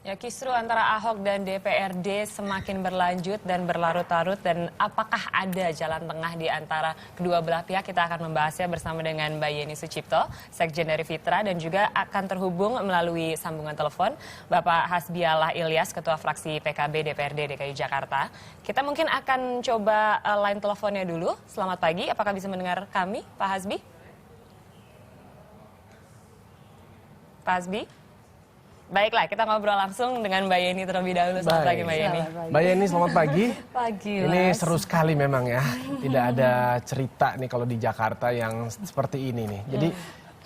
Ya, kisru antara Ahok dan DPRD semakin berlanjut dan berlarut-larut, dan apakah ada jalan tengah di antara kedua belah pihak? Kita akan membahasnya bersama dengan Mbak Yeni Sucipto, Sekjen dari Fitra, dan juga akan terhubung melalui sambungan telepon Bapak Hasbialah Ilyas, Ketua Fraksi PKB DPRD DKI Jakarta. Kita mungkin akan coba line teleponnya dulu. Selamat pagi, apakah bisa mendengar kami, Pak Hasbi? Pak Hasbi? Baiklah, kita ngobrol langsung dengan Mbak Yeni terlebih dahulu. Selamat pagi, Mbak Yeni. Mbak Yeni, selamat pagi. Pagi, Ini Mas. seru sekali memang ya. Tidak ada cerita nih kalau di Jakarta yang seperti ini nih. Jadi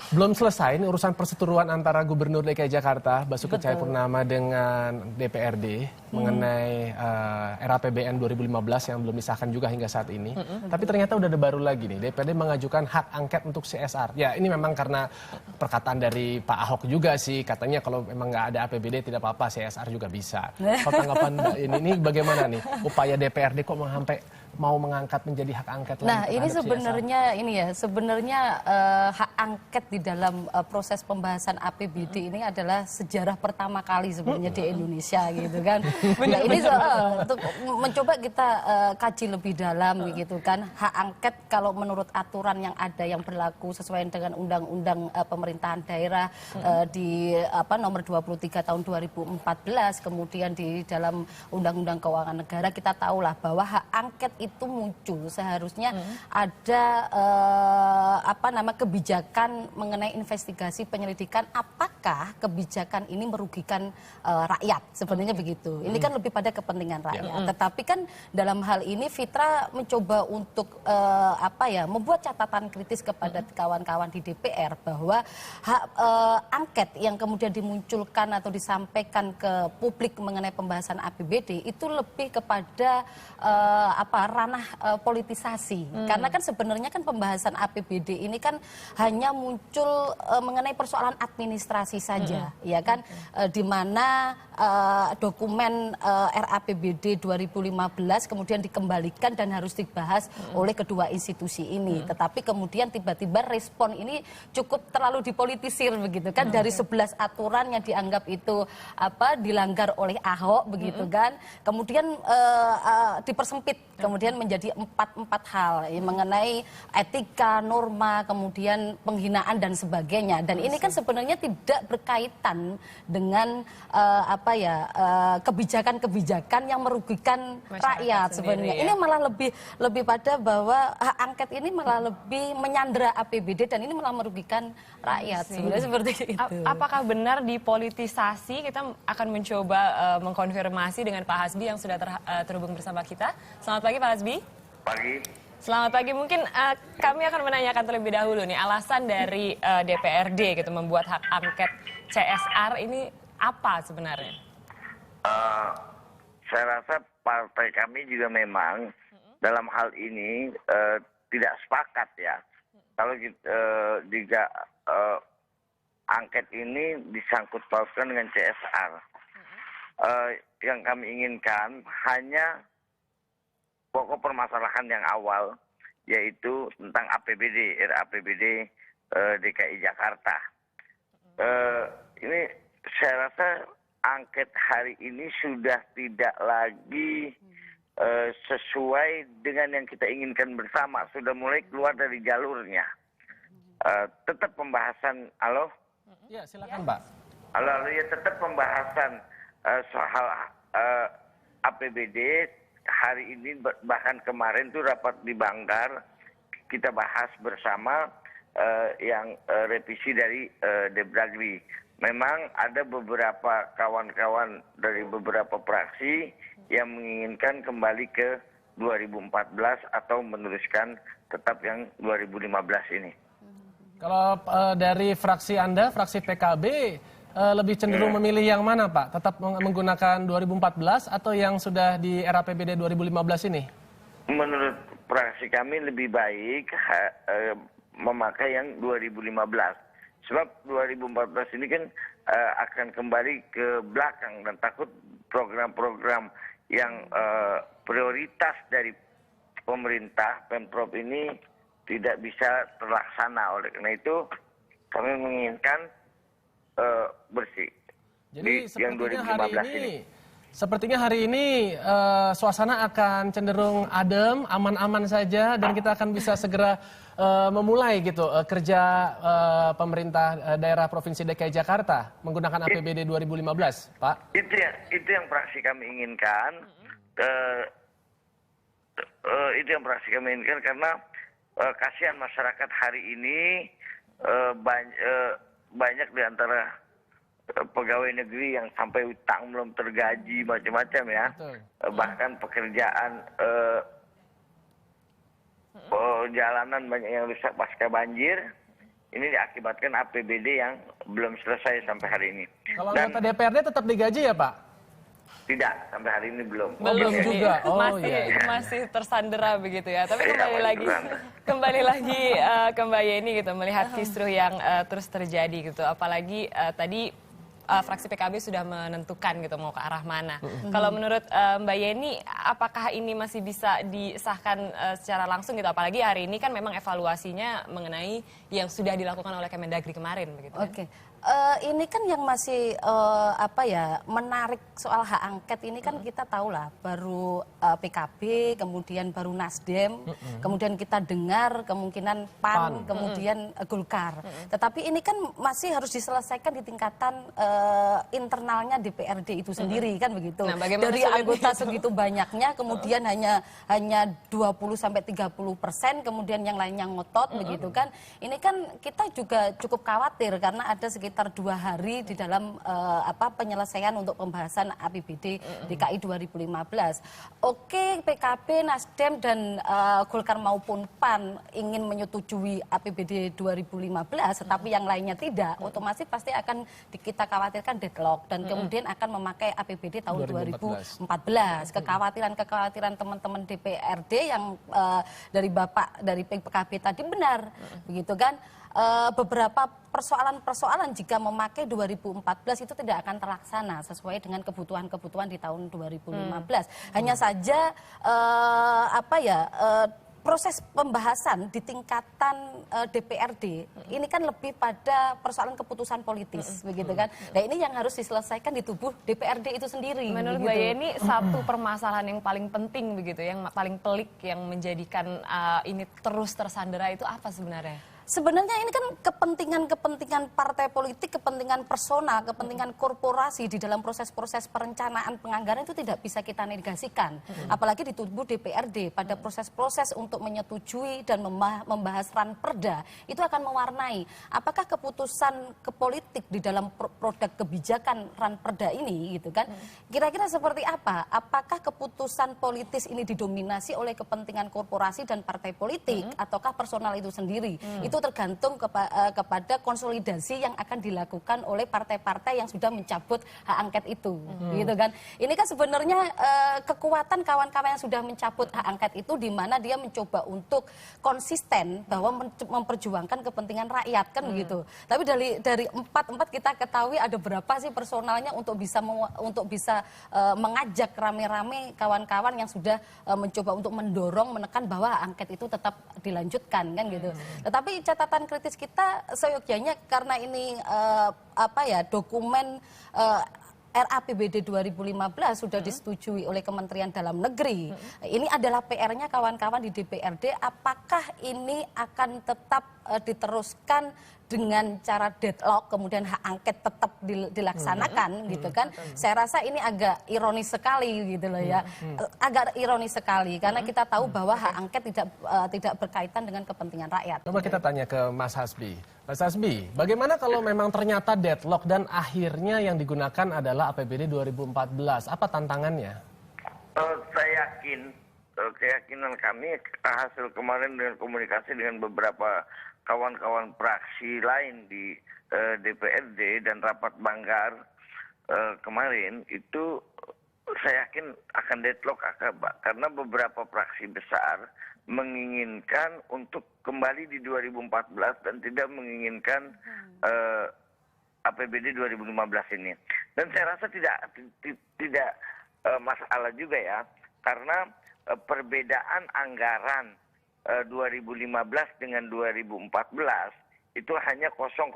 belum selesai ini urusan perseteruan antara Gubernur DKI Jakarta Basuki Cahayapurnama dengan DPRD mengenai RAPBN 2015 yang belum disahkan juga hingga saat ini. Tapi ternyata udah ada baru lagi nih. DPRD mengajukan hak angket untuk CSR. Ya ini memang karena perkataan dari Pak Ahok juga sih. Katanya kalau memang nggak ada APBD tidak apa-apa, CSR juga bisa. Kalau tanggapan Mbak ini bagaimana nih? Upaya DPRD kok sampai mau mengangkat menjadi hak angket lagi? Nah, ini sebenarnya hak angket di dalam proses pembahasan APBD ini adalah sejarah pertama kali sebenarnya di Indonesia gitu kan. Nah, ini untuk mencoba kita kaji lebih dalam gitu kan. Hak angket kalau menurut aturan yang ada yang berlaku sesuai dengan undang-undang pemerintahan daerah di nomor 23 tahun 2014, kemudian di dalam undang-undang keuangan negara kita tahulah bahwa hak angket itu muncul seharusnya ada kebijakan mengenai investigasi penyelidikan apakah kebijakan ini merugikan rakyat, sebenarnya begitu. Ini kan lebih pada kepentingan rakyat. Tetapi kan dalam hal ini Fitra mencoba untuk membuat catatan kritis kepada kawan-kawan di DPR bahwa hak angket yang kemudian dimunculkan atau disampaikan ke publik mengenai pembahasan APBD itu lebih kepada ranah politisasi. Karena kan sebenarnya kan pembahasan APBD ini kan hanya muncul mengenai persoalan administrasi saja, ya kan, di mana dokumen RAPBD 2015 kemudian dikembalikan dan harus dibahas oleh kedua institusi ini. Tetapi kemudian tiba-tiba respon ini cukup terlalu dipolitisir begitu kan, dari 11 aturan yang dianggap itu dilanggar oleh Ahok begitu kan. Kemudian dipersempit kemudian menjadi empat hal mengenai etika, norma, kemudian penghinaan dan sebagainya. Dan ini kan sebenarnya tidak berkaitan dengan kebijakan-kebijakan yang merugikan rakyat sebenarnya. Ini malah lebih pada bahwa hak angket ini malah lebih menyandera APBD dan ini malah merugikan rakyat. Sebenarnya seperti itu. Apakah benar dipolitisasi? Kita akan mencoba mengkonfirmasi dengan Pak Hasbi yang sudah terhubung bersama kita. Selamat pagi, Pak Hasbi. Pagi. Selamat pagi. Mungkin kami akan menanyakan terlebih dahulu nih alasan dari DPRD gitu membuat hak angket CSR ini apa sebenarnya? Saya rasa partai kami juga memang dalam hal ini tidak sepakat ya. Kalau jika angket ini disangkut pautkan dengan CSR, yang kami inginkan hanya pokok permasalahan yang awal, yaitu tentang APBD, RAPBD DKI Jakarta. Ini saya rasa angket hari ini sudah tidak lagi sesuai dengan yang kita inginkan bersama, sudah mulai keluar dari jalurnya. Tetap pembahasan, halo? Ya, silakan, Pak. Halo, ya tetap pembahasan soal APBD. Hari ini bahkan kemarin tuh rapat di Banggar kita bahas bersama yang revisi dari Depdagri. Memang ada beberapa kawan-kawan dari beberapa fraksi yang menginginkan kembali ke 2014 atau meneruskan tetap yang 2015 ini. Kalau dari fraksi Anda, fraksi PKB, lebih cenderung memilih yang mana, Pak? Tetap menggunakan 2014 atau yang sudah di RAPBD 2015 ini? Menurut fraksi kami lebih baik memakai yang 2015. Sebab 2014 ini kan akan kembali ke belakang dan takut program-program yang prioritas dari pemerintah, Pemprov ini tidak bisa terlaksana. Oleh karena itu kami menginginkan bersih. Jadi yang 2015 ini. Sepertinya hari ini suasana akan cenderung adem, aman-aman saja, dan kita akan bisa segera memulai gitu kerja pemerintah daerah Provinsi DKI Jakarta menggunakan APBD 2015, Pak. Itu yang praksi kami inginkan. Itu yang praksi kami inginkan karena kasihan masyarakat hari ini banyak di antara pegawai negeri yang sampai utang belum tergaji macam-macam ya. Bahkan pekerjaan jalanan banyak yang rusak pasca banjir. Ini diakibatkan APBD yang belum selesai sampai hari ini. Kalau anggota DPRD tetap digaji ya, Pak? Tidak, sampai hari ini belum. Belum juga. Oh, masih tersandera begitu ya. Tapi kembali Iya, lagi ke Mbak Yeni gitu, melihat kisruh yang terus terjadi gitu. Apalagi tadi fraksi PKB sudah menentukan gitu mau ke arah mana. Kalau menurut Mbak Yeni, apakah ini masih bisa disahkan secara langsung gitu? Apalagi hari ini kan memang evaluasinya mengenai yang sudah dilakukan oleh Kemendagri kemarin begitu. Oke. Ini kan yang masih menarik soal hak angket ini kan kita tahu lah baru PKB, kemudian baru Nasdem, kemudian kita dengar kemungkinan PAN, kemudian Golkar. Tetapi ini kan masih harus diselesaikan di tingkatan internalnya DPRD itu sendiri kan begitu. Nah, dari anggota segitu banyaknya kemudian hanya 20-30%, kemudian yang lainnya ngotot begitu kan. Ini kan kita juga cukup khawatir karena ada sekitar 2 hari di dalam penyelesaian untuk pembahasan APBD DKI 2015. Oke, PKB, Nasdem dan Golkar maupun PAN ingin menyetujui APBD 2015, tetapi yang lainnya tidak, otomatis pasti akan kita khawatirkan deadlock dan kemudian akan memakai APBD tahun 2014. Kekhawatiran teman-teman DPRD yang dari PKB tadi benar, begitu kan? Beberapa persoalan-persoalan jika memakai 2014 itu tidak akan terlaksana sesuai dengan kebutuhan-kebutuhan di tahun 2015. Hanya saja proses pembahasan di tingkatan DPRD ini kan lebih pada persoalan keputusan politis begitu kan. Nah, ini yang harus diselesaikan di tubuh DPRD itu sendiri. Menurut Mbak Yeni, satu permasalahan yang paling penting begitu, yang paling pelik yang menjadikan ini terus tersandera itu apa sebenarnya? Sebenarnya ini kan kepentingan partai politik, kepentingan persona, kepentingan korporasi di dalam proses-proses perencanaan penganggaran itu tidak bisa kita negasikan. Apalagi di tubuh DPRD pada proses-proses untuk menyetujui dan membahas ranperda itu akan mewarnai apakah keputusan kepolitik di dalam produk kebijakan ranperda ini gitu kan. Kira-kira seperti apa? Apakah keputusan politis ini didominasi oleh kepentingan korporasi dan partai politik ataukah personal itu sendiri? Itu tergantung kepada konsolidasi yang akan dilakukan oleh partai-partai yang sudah mencabut hak angket itu, gitu kan? Ini kan sebenarnya kekuatan kawan-kawan yang sudah mencabut hak angket itu, di mana dia mencoba untuk konsisten bahwa memperjuangkan kepentingan rakyat kan begitu. Tapi dari empat kita ketahui ada berapa sih personalnya untuk bisa mengajak rame-rame kawan-kawan yang sudah mencoba untuk mendorong menekan bahwa hak angket itu tetap dilanjutkan kan gitu. Tetapi catatan kritis kita seyogyanya karena ini dokumen RAPBD 2015 sudah disetujui oleh Kementerian Dalam Negeri. Ini adalah PR-nya kawan-kawan di DPRD, apakah ini akan tetap diteruskan dengan cara deadlock, kemudian hak angket tetap dilaksanakan gitu kan. Saya rasa ini agak ironis sekali gitu loh ya. Agak ironis sekali karena kita tahu bahwa hak angket tidak berkaitan dengan kepentingan rakyat. Coba kita tanya ke Mas Hasbi. Mas Hasbi, bagaimana kalau memang ternyata deadlock dan akhirnya yang digunakan adalah APBD 2014? Apa tantangannya? Saya yakin, keyakinan kami hasil kemarin dengan komunikasi dengan beberapa kawan-kawan praksi lain di DPRD dan rapat Banggar kemarin itu saya yakin akan deadlock karena beberapa praksi besar menginginkan untuk kembali di 2014 dan tidak menginginkan APBD 2015 ini. Dan saya rasa tidak masalah juga ya, karena perbedaan anggaran 2015 dengan 2014 itu hanya 0,4%.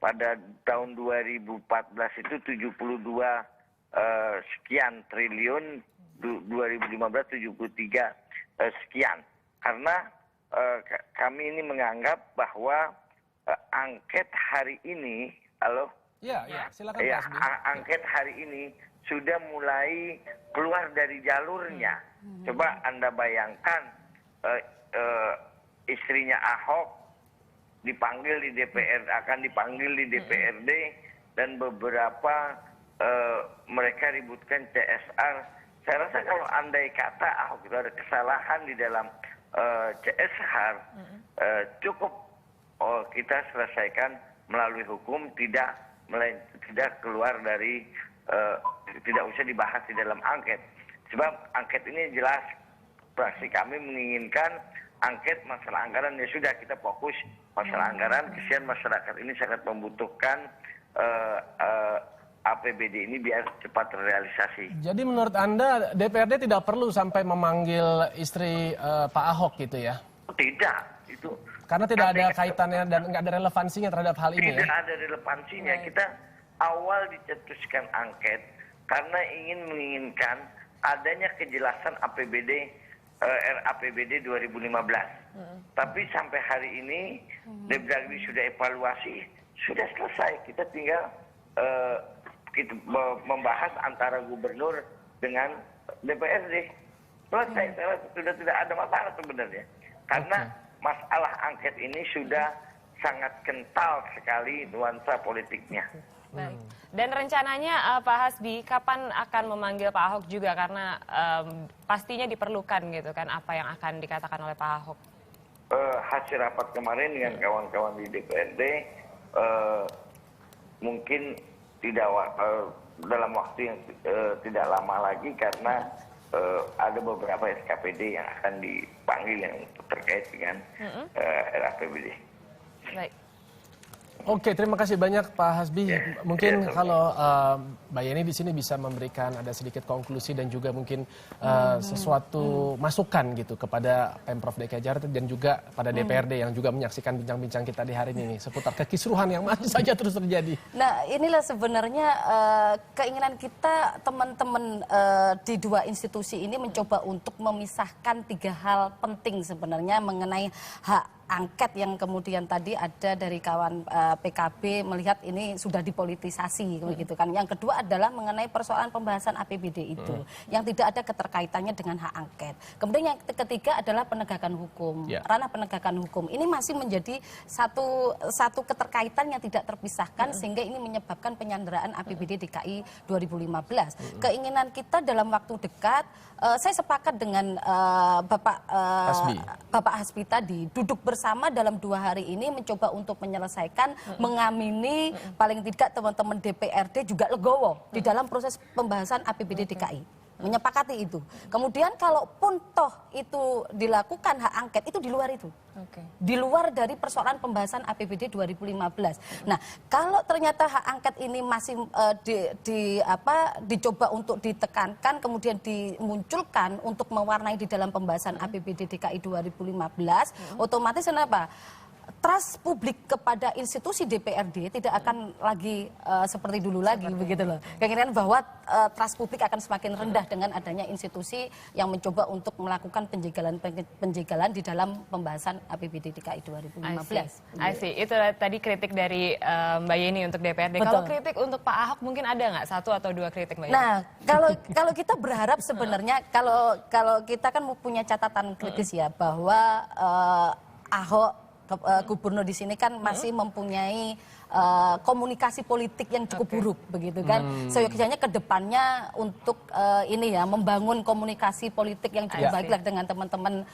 Pada tahun 2014 itu 72 sekian triliun, 2015 73 sekian. Karena kami ini menganggap bahwa angket hari ini, Ya, silakan ya, Pak Hasbi. angket hari ini sudah mulai keluar dari jalurnya. Coba Anda bayangkan istrinya Ahok dipanggil di DPR, akan dipanggil di DPRD, dan beberapa mereka ributkan CSR. Saya rasa kalau andai kata Ahok itu ada kesalahan di dalam CSR, cukup kita selesaikan melalui hukum, tidak keluar dari, tidak usah dibahas di dalam angket. Sebab angket ini jelas fraksi kami menginginkan angket masalah anggaran. Ya sudah, kita fokus masalah anggaran. Kesian masyarakat ini sangat membutuhkan APBD ini biar cepat terrealisasi. Jadi menurut Anda DPRD tidak perlu sampai memanggil istri Pak Ahok gitu ya? Tidak, itu. Karena tidak ada kaitannya dan nggak ada relevansinya terhadap hal ini Tidak ya? ada relevansinya. Kita awal dicetuskan angket karena menginginkan adanya kejelasan APBD RAPBD 2015. Tapi sampai hari ini Depdagri sudah evaluasi, sudah selesai. Kita tinggal kita membahas antara gubernur dengan DPRD. Selesai, sudah tidak ada masalah sebenarnya. Karena masalah angket ini sudah sangat kental sekali nuansa politiknya. Baik. Dan rencananya Pak Hasbi kapan akan memanggil Pak Ahok juga, karena pastinya diperlukan gitu kan apa yang akan dikatakan oleh Pak Ahok. Hasil rapat kemarin dengan kawan-kawan di DPRD mungkin tidak dalam waktu yang tidak lama lagi, karena ada beberapa SKPD yang akan dipanggil yang terkait dengan RAPBD. Baik. Oke, terima kasih banyak Pak Hasbi. Mungkin kalau Mbak Yeni di sini bisa memberikan ada sedikit konklusi dan juga mungkin sesuatu masukan gitu kepada Pemprov DKI Jakarta dan juga pada DPRD yang juga menyaksikan bincang-bincang kita di hari ini seputar kekisruhan yang masih saja terus terjadi. Nah, inilah sebenarnya keinginan kita teman-teman di dua institusi ini mencoba untuk memisahkan tiga hal penting sebenarnya mengenai hak angket yang kemudian tadi ada dari kawan PKB melihat ini sudah dipolitisasi begitu kan. Yang kedua adalah mengenai persoalan pembahasan APBD itu yang tidak ada keterkaitannya dengan hak angket. Kemudian yang ketiga adalah penegakan hukum. Ranah penegakan hukum ini masih menjadi satu keterkaitan yang tidak terpisahkan sehingga ini menyebabkan penyanderaan APBD DKI 2015. Keinginan kita dalam waktu dekat, saya sepakat dengan Bapak Hasbi tadi, duduk bersama dalam 2 hari ini mencoba untuk menyelesaikan, mengamini paling tidak teman-teman DPRD juga legowo di dalam proses pembahasan APBD DKI. Menyepakati itu. Kemudian kalaupun toh itu dilakukan hak angket, itu di luar itu. Di luar dari persoalan pembahasan APBD 2015. Nah, kalau ternyata hak angket ini masih dicoba untuk ditekankan, kemudian dimunculkan untuk mewarnai di dalam pembahasan APBD DKI 2015, otomatis kenapa? Trust publik kepada institusi DPRD tidak akan lagi seperti dulu lagi begitu loh. Keinginan bahwa trust publik akan semakin rendah dengan adanya institusi yang mencoba untuk melakukan penjagalan di dalam pembahasan APBD DKI 2015. I see. Itu tadi kritik dari Mbak Yeni untuk DPRD. Kalau kritik untuk Pak Ahok mungkin ada nggak 1 atau 2 kritik Mbak Yeni? Nah, kalau kita berharap sebenarnya kalau kita kan punya catatan kritis ya bahwa Ahok gubernur di sini kan masih mempunyai komunikasi politik yang cukup buruk begitu kan. Seyogyanya ke depannya untuk membangun komunikasi politik yang cukup baiklah dengan teman-teman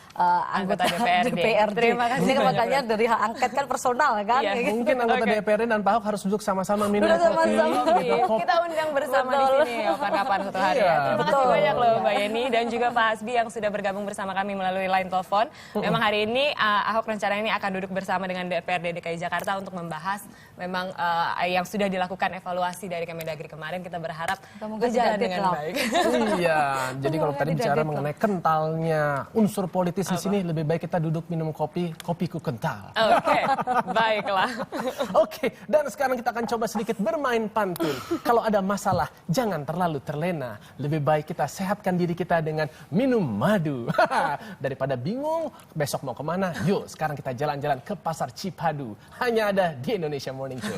anggota DPRD. Terima kasih. Ini makanya dari hak angket kan personal kan. Mungkin anggota DPRD dan Pak Ahok harus duduk sama-sama minum kopi. Kita undang bersama di sini kapan-kapan suatu hari ya. Terima kasih banyak loh Mbak Yeni dan juga Pak Hasbi yang sudah bergabung bersama kami melalui line telepon. Memang hari ini Ahok rencananya ini akan duduk bersama dengan DPRD DKI Jakarta untuk membahas memang yang sudah dilakukan evaluasi dari Kemendagri kemarin, kita berharap Semoga berjalan tidak dengan deadlock. baik. Iya, jadi kalau tadi tidak bicara deadlock. mengenai kentalnya unsur politis di sini, lebih baik kita duduk minum kopi, kopiku kental. Oke, baiklah. Oke, dan sekarang kita akan coba sedikit bermain pantun. Kalau ada masalah, jangan terlalu terlena. Lebih baik kita sehatkan diri kita dengan minum madu. Daripada bingung, besok mau kemana? Yuk, sekarang kita jalan-jalan ke Pasar Cipadu. Hanya ada di Indonesia Morning Show.